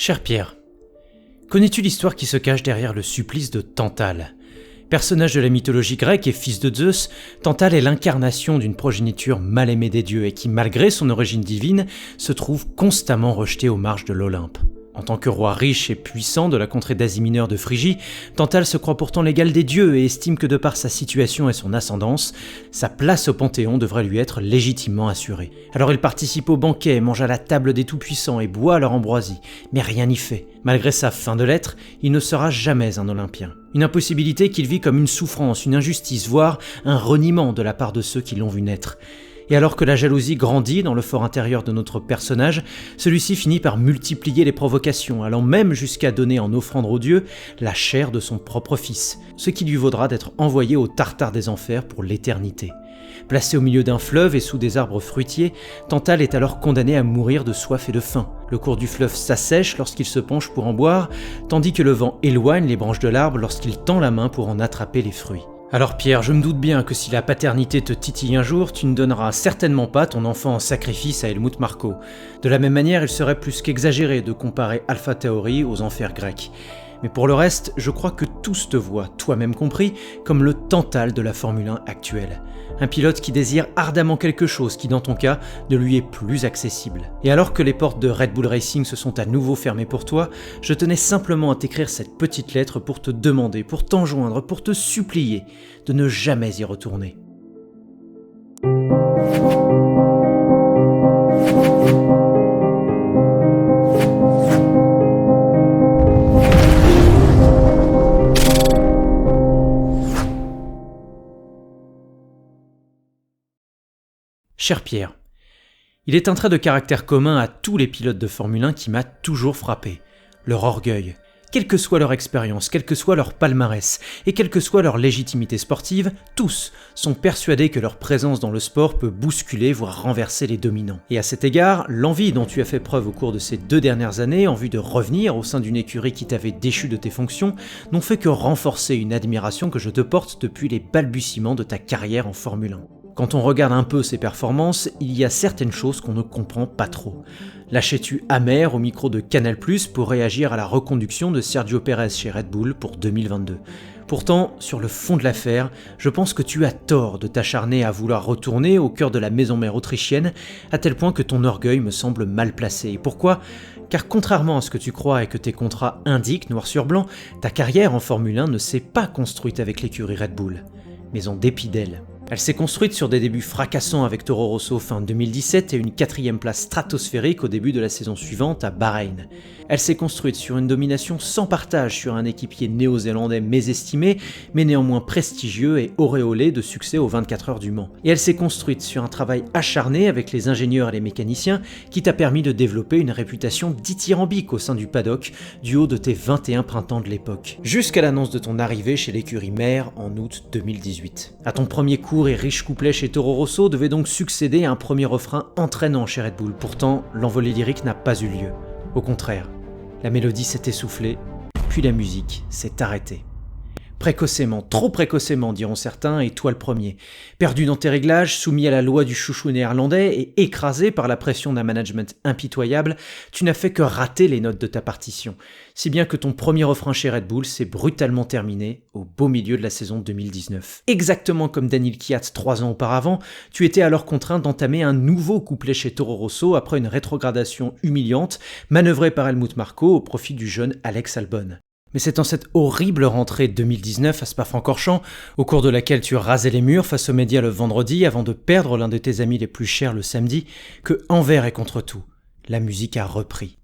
Cher Pierre, connais-tu l'histoire qui se cache derrière le supplice de Tantale ? Personnage de la mythologie grecque et fils de Zeus, Tantale est l'incarnation d'une progéniture mal aimée des dieux et qui, malgré son origine divine, se trouve constamment rejetée aux marges de l'Olympe. En tant que roi riche et puissant de la contrée d'Asie mineure de Phrygie, Tantale se croit pourtant l'égal des dieux et estime que de par sa situation et son ascendance, sa place au Panthéon devrait lui être légitimement assurée. Alors il participe aux banquets, mange à la table des tout-puissants et boit leur ambroisie, mais rien n'y fait. Malgré sa fin de lettres, il ne sera jamais un Olympien. Une impossibilité qu'il vit comme une souffrance, une injustice, voire un reniement de la part de ceux qui l'ont vu naître. Et alors que la jalousie grandit dans le fort intérieur de notre personnage, celui-ci finit par multiplier les provocations, allant même jusqu'à donner en offrande aux dieux la chair de son propre fils, ce qui lui vaudra d'être envoyé au tartare des enfers pour l'éternité. Placé au milieu d'un fleuve et sous des arbres fruitiers, Tantale est alors condamné à mourir de soif et de faim. Le cours du fleuve s'assèche lorsqu'il se penche pour en boire, tandis que le vent éloigne les branches de l'arbre lorsqu'il tend la main pour en attraper les fruits. Alors Pierre, je me doute bien que si la paternité te titille un jour, tu ne donneras certainement pas ton enfant en sacrifice à Helmut Marko. De la même manière, il serait plus qu'exagéré de comparer Alpha Tauri aux enfers grecs. Mais pour le reste, je crois que tous te voient, toi-même compris, comme le Tantale de la Formule 1 actuelle. Un pilote qui désire ardemment quelque chose qui, dans ton cas, ne lui est plus accessible. Et alors que les portes de Red Bull Racing se sont à nouveau fermées pour toi, je tenais simplement à t'écrire cette petite lettre pour te demander, pour t'enjoindre, pour te supplier de ne jamais y retourner. Cher Pierre, il est un trait de caractère commun à tous les pilotes de Formule 1 qui m'a toujours frappé, leur orgueil. Quelle que soit leur expérience, quel que soit leur palmarès et quelle que soit leur légitimité sportive, tous sont persuadés que leur présence dans le sport peut bousculer, voire renverser les dominants. Et à cet égard, l'envie dont tu as fait preuve au cours de ces 2 dernières années en vue de revenir au sein d'une écurie qui t'avait déchu de tes fonctions n'ont fait que renforcer une admiration que je te porte depuis les balbutiements de ta carrière en Formule 1. Quand on regarde un peu ses performances, il y a certaines choses qu'on ne comprend pas trop. Lâchais-tu amer au micro de Canal+ pour réagir à la reconduction de Sergio Pérez chez Red Bull pour 2022 ? Pourtant, sur le fond de l'affaire, je pense que tu as tort de t'acharner à vouloir retourner au cœur de la maison mère autrichienne, à tel point que ton orgueil me semble mal placé. Et pourquoi ? Car contrairement à ce que tu crois et que tes contrats indiquent noir sur blanc, ta carrière en Formule 1 ne s'est pas construite avec l'écurie Red Bull, mais en dépit d'elle. Elle s'est construite sur des débuts fracassants avec Toro Rosso fin 2017 et une 4e place stratosphérique au début de la saison suivante à Bahreïn. Elle s'est construite sur une domination sans partage sur un équipier néo-zélandais mésestimé, mais néanmoins prestigieux et auréolé de succès aux 24 heures du Mans. Et elle s'est construite sur un travail acharné avec les ingénieurs et les mécaniciens qui t'a permis de développer une réputation dithyrambique au sein du paddock du haut de tes 21 printemps de l'époque, jusqu'à l'annonce de ton arrivée chez l'écurie mère en août 2018. À ton premier cours et riche couplet chez Toro Rosso devait donc succéder à un premier refrain entraînant chez Red Bull. Pourtant, l'envolée lyrique n'a pas eu lieu. Au contraire, la mélodie s'est essoufflée, puis la musique s'est arrêtée. Précocement, trop précocement diront certains, et toi le premier. Perdu dans tes réglages, soumis à la loi du chouchou néerlandais et écrasé par la pression d'un management impitoyable, tu n'as fait que rater les notes de ta partition. Si bien que ton premier refrain chez Red Bull s'est brutalement terminé au beau milieu de la saison 2019. Exactement comme Daniil Kvyat 3 ans auparavant, tu étais alors contraint d'entamer un nouveau couplet chez Toro Rosso après une rétrogradation humiliante manœuvrée par Helmut Marko au profit du jeune Alex Albon. Mais c'est en cette horrible rentrée 2019 à Spa-Francorchamps, au cours de laquelle tu rasais les murs face aux médias le vendredi avant de perdre l'un de tes amis les plus chers le samedi, que envers et contre tout, la musique a repris.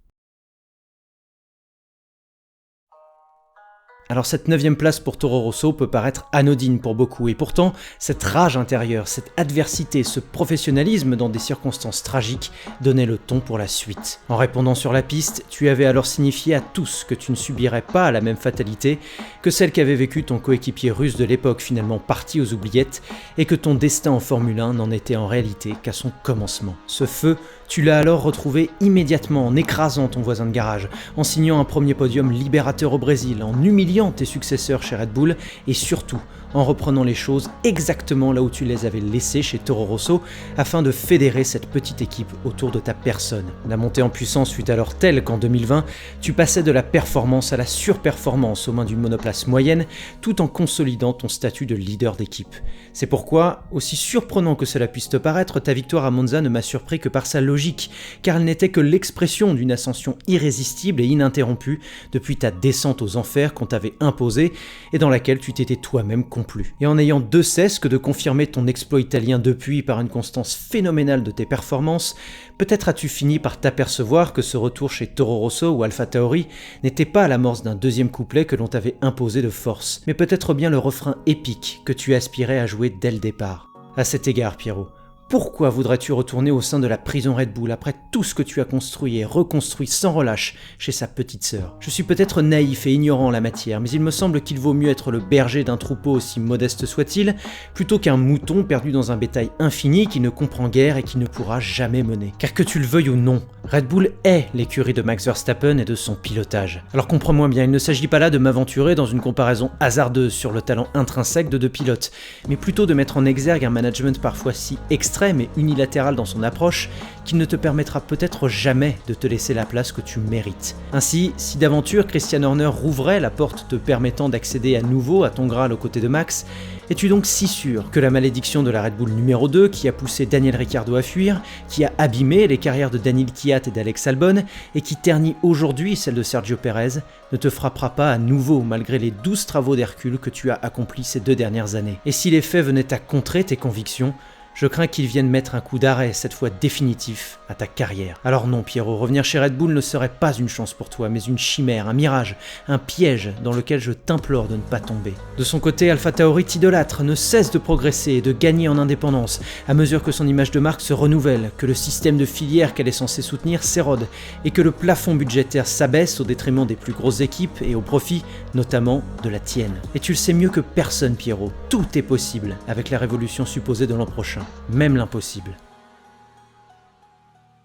Alors cette 9e place pour Toro Rosso peut paraître anodine pour beaucoup, et pourtant cette rage intérieure, cette adversité, ce professionnalisme dans des circonstances tragiques donnaient le ton pour la suite. En répondant sur la piste, tu avais alors signifié à tous que tu ne subirais pas la même fatalité que celle qu'avait vécue ton coéquipier russe de l'époque finalement parti aux oubliettes, et que ton destin en Formule 1 n'en était en réalité qu'à son commencement. Ce feu, tu l'as alors retrouvé immédiatement en écrasant ton voisin de garage, en signant un premier podium libérateur au Brésil, en humiliant tes successeurs chez Red Bull et surtout en reprenant les choses exactement là où tu les avais laissées chez Toro Rosso, afin de fédérer cette petite équipe autour de ta personne. La montée en puissance fut alors telle qu'en 2020, tu passais de la performance à la surperformance aux mains d'une monoplace moyenne, tout en consolidant ton statut de leader d'équipe. C'est pourquoi, aussi surprenant que cela puisse te paraître, ta victoire à Monza ne m'a surpris que par sa logique, car elle n'était que l'expression d'une ascension irrésistible et ininterrompue depuis ta descente aux enfers qu'on t'avait imposée et dans laquelle tu t'étais toi-même complu. Et en ayant de cesse que de confirmer ton exploit italien depuis par une constance phénoménale de tes performances, peut-être as-tu fini par t'apercevoir que ce retour chez Toro Rosso ou AlphaTauri n'était pas à l'amorce d'un deuxième couplet que l'on t'avait imposé de force, mais peut-être bien le refrain épique que tu aspirais à jouer dès le départ. À cet égard, Pierrot, pourquoi voudrais-tu retourner au sein de la prison Red Bull après tout ce que tu as construit et reconstruit sans relâche chez sa petite sœur ? Je suis peut-être naïf et ignorant en la matière, mais il me semble qu'il vaut mieux être le berger d'un troupeau aussi modeste soit-il, plutôt qu'un mouton perdu dans un bétail infini qui ne comprend guère et qui ne pourra jamais mener. Car que tu le veuilles ou non, Red Bull est l'écurie de Max Verstappen et de son pilotage. Alors comprends-moi bien, il ne s'agit pas là de m'aventurer dans une comparaison hasardeuse sur le talent intrinsèque de deux pilotes, mais plutôt de mettre en exergue un management parfois si extrême et unilatéral dans son approche qu'il ne te permettra peut-être jamais de te laisser la place que tu mérites. Ainsi, si d'aventure Christian Horner rouvrait la porte te permettant d'accéder à nouveau à ton Graal aux côtés de Max, es-tu donc si sûr que la malédiction de la Red Bull numéro 2 qui a poussé Daniel Ricciardo à fuir, qui a abîmé les carrières de Daniil Kvyat et d'Alex Albon et qui ternit aujourd'hui celle de Sergio Perez ne te frappera pas à nouveau malgré les 12 travaux d'Hercule que tu as accomplis ces 2 dernières années? Et si les faits venaient à contrer tes convictions, je crains qu'ils viennent mettre un coup d'arrêt, cette fois définitif, à ta carrière. Alors non, Pierrot, revenir chez Red Bull ne serait pas une chance pour toi, mais une chimère, un mirage, un piège dans lequel je t'implore de ne pas tomber. De son côté, AlphaTauri t'idolâtre, ne cesse de progresser et de gagner en indépendance, à mesure que son image de marque se renouvelle, que le système de filière qu'elle est censée soutenir s'érode, et que le plafond budgétaire s'abaisse au détriment des plus grosses équipes et au profit, notamment, de la tienne. Et tu le sais mieux que personne, Pierrot, tout est possible avec la révolution supposée de l'an prochain. Même l'impossible.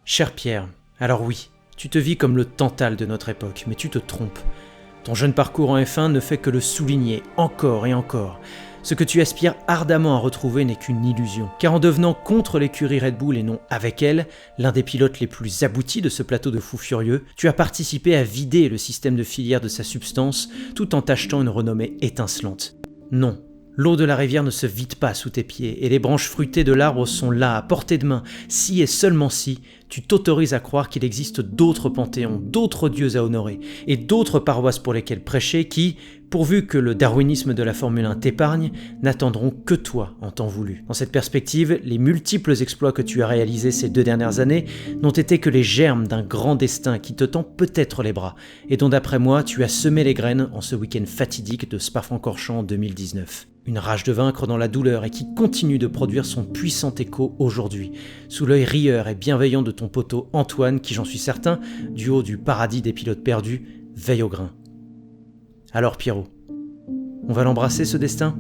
Cher Pierre, alors oui, tu te vis comme le Tantale de notre époque, mais tu te trompes. Ton jeune parcours en F1 ne fait que le souligner encore et encore. Ce que tu aspires ardemment à retrouver n'est qu'une illusion, car en devenant contre l'écurie Red Bull et non avec elle, l'un des pilotes les plus aboutis de ce plateau de fous furieux, tu as participé à vider le système de filière de sa substance tout en t'achetant une renommée étincelante. Non. L'eau de la rivière ne se vide pas sous tes pieds et les branches fruitées de l'arbre sont là, à portée de main, si et seulement si tu t'autorises à croire qu'il existe d'autres panthéons, d'autres dieux à honorer et d'autres paroisses pour lesquelles prêcher qui, pourvu que le darwinisme de la Formule 1 t'épargne, n'attendront que toi en temps voulu. Dans cette perspective, les multiples exploits que tu as réalisés ces 2 dernières années n'ont été que les germes d'un grand destin qui te tend peut-être les bras et dont d'après moi tu as semé les graines en ce week-end fatidique de Spa-Francorchamps 2019. Une rage de vaincre dans la douleur et qui continue de produire son puissant écho aujourd'hui, sous l'œil rieur et bienveillant de ton poteau Antoine qui, j'en suis certain, du haut du paradis des pilotes perdus, veille au grain. Alors Pierrot, on va l'embrasser ce destin ?